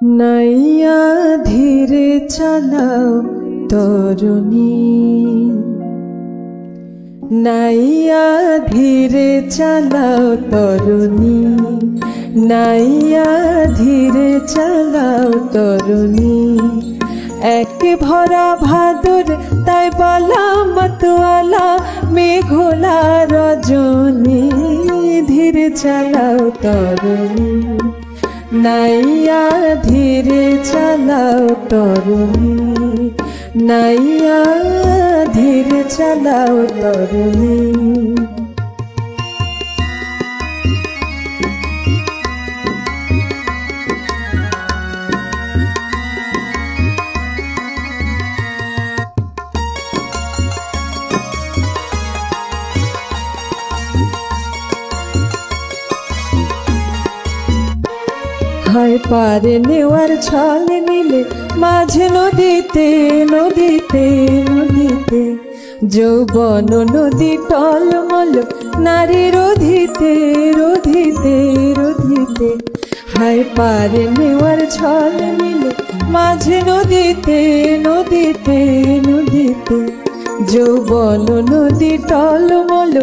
নাইয়া ধীরে চালাও তরুণী, নাইয়া ধীরে চালাও তরুণী, নাইয়া ধীরে চালাও তরুণী। এক ভরা ভাদর তাই বলা মতওয়ালা মেঘলা রজনী, ধীরে চালাও তরুণী, নাইয়া ধীরে চালাও তরুণী, নাইয়া ধীরে চালাও তরুণী। হায় পারে নেওয়ার ছল নিলে মাঝে নদীতে নদীতে নদীতে, যৌবন নদী টলমল নারী রোধিতে রোধিতে রোধিতে। হায় পারে নেওয়ার ছল নিলে মাঝে নদীতে নদীতে নদীতে, যৌবন নদী টলমল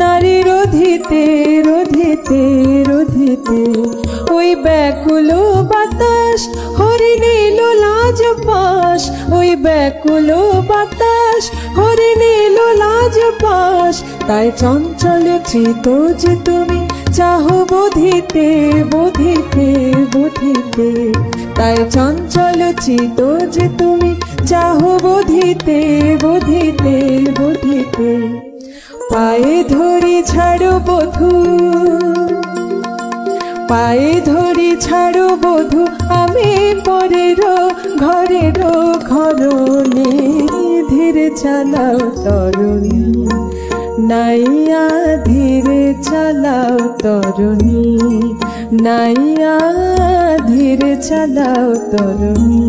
নারী রোধিতে রোধিতে রোধিতে। ওই ব্যাকুল বাতাস হরিণীল লাজ পাশ, ওই ব্যাকুল বাতাস হরিণীল লাজ পাশ। তাই চঞ্চল চিত যে তুমি চাহো বোধিতে বোধিতে বোধিতে, তাই চঞ্চল চিত যে তুমি চাহো বোধিতে বোধিতে বোধিতে। পায়ে ধরি ছাড়ো বধূ, পায়ে ধরি ছাড়ো বধূ আমি পরের ঘরের ঘরণী, ধীরে চালাও তরুণী, নাইয়া ধীরে চালাও তরুণী, নাইয়া ধীরে চালাও তরুণী।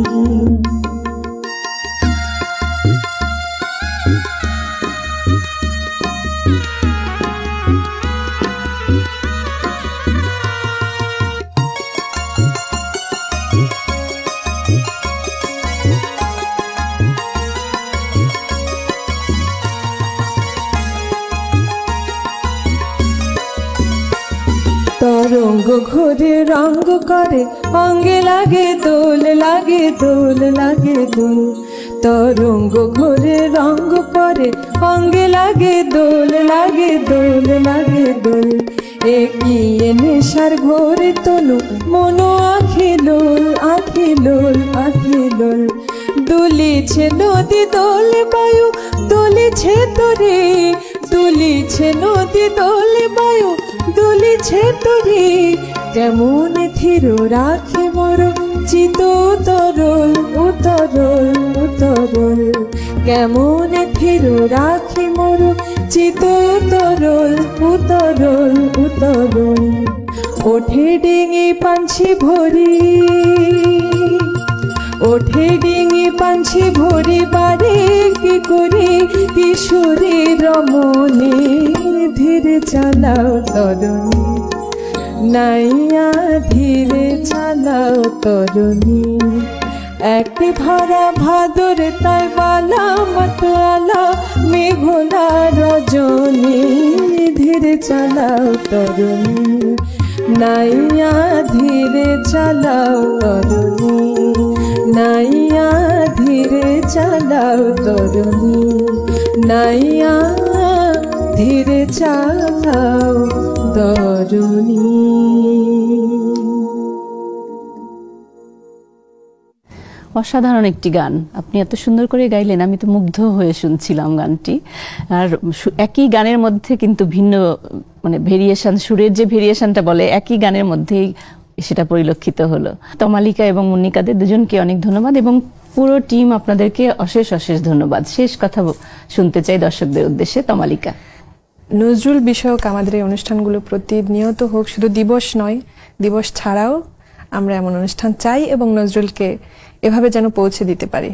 তরঙ্গ ঘুরে রঙ্গ করে অঙ্গে লাগে দোল লাগে দোল লাগে দোল, তরঙ্গ ঘুরে রঙ্গ করে অঙ্গে লাগে দোল লাগে দোল লাগে দোল। এগিয়ে নেশার ঘোরে তনু মনো আখিলোল আখিলোল আখিলোল। দুলিছে নদী দোল বায়ু দুলিছে তোরে, দুলিছে নদী দোল বায়ু দুলিছে তোরে। কেমন থির রাখে মর চিত তরল উতরল উতরল, কেমন থির রাখে মর চিত তরল উতরল উতরল। ওঠে ডিঙি পাঞ্ছি ভরি, ওঠে ডিঙি পাঞ্ছি ভরি বারে কি করি কিশোরী রমণী, ধীরে চালাও তরুণী, নাইয়া ধীরে চালাও তরুণী। এক ভরা ভাদর তাই বালা মতওয়ালা মেঘলা রজনী, ধীরে চালাও তরুণী, নাইয়া ধীরে চালাও তরুণী, নাইয়া ধীরে চালাও তরুণী, নাইয়া ধীরে চালাও তরুণী। অসাধারণ একটি গান, আপনি এত সুন্দর করে গাইলেন, আমি তো মুগ্ধ হয়ে শুনছিলাম গানটি। আর একই গানের মধ্যে কিন্তু ভিন্ন মানে ভেরিয়েশন, সুরের যে ভেরিয়েশনটা বলে একই গানের মধ্যেই সেটা পরিলক্ষিত হলো। তমালিকা এবং মুন্নিকাদের দুজনকে অনেক ধন্যবাদ এবং পুরো টিম আপনাদেরকে অশেষ অশেষ ধন্যবাদ। শেষ কথা শুনতে চাই দর্শকদের উদ্দেশ্যে। তমালিকা, নজরুল বিষয়ক আমাদের এই অনুষ্ঠানগুলো প্রতিনিয়ত হোক, শুধু দিবস নয় দিবস ছাড়াও আমরা এমন অনুষ্ঠান চাই এবং নজরুলকে এভাবে যেন পৌঁছে দিতে পারি।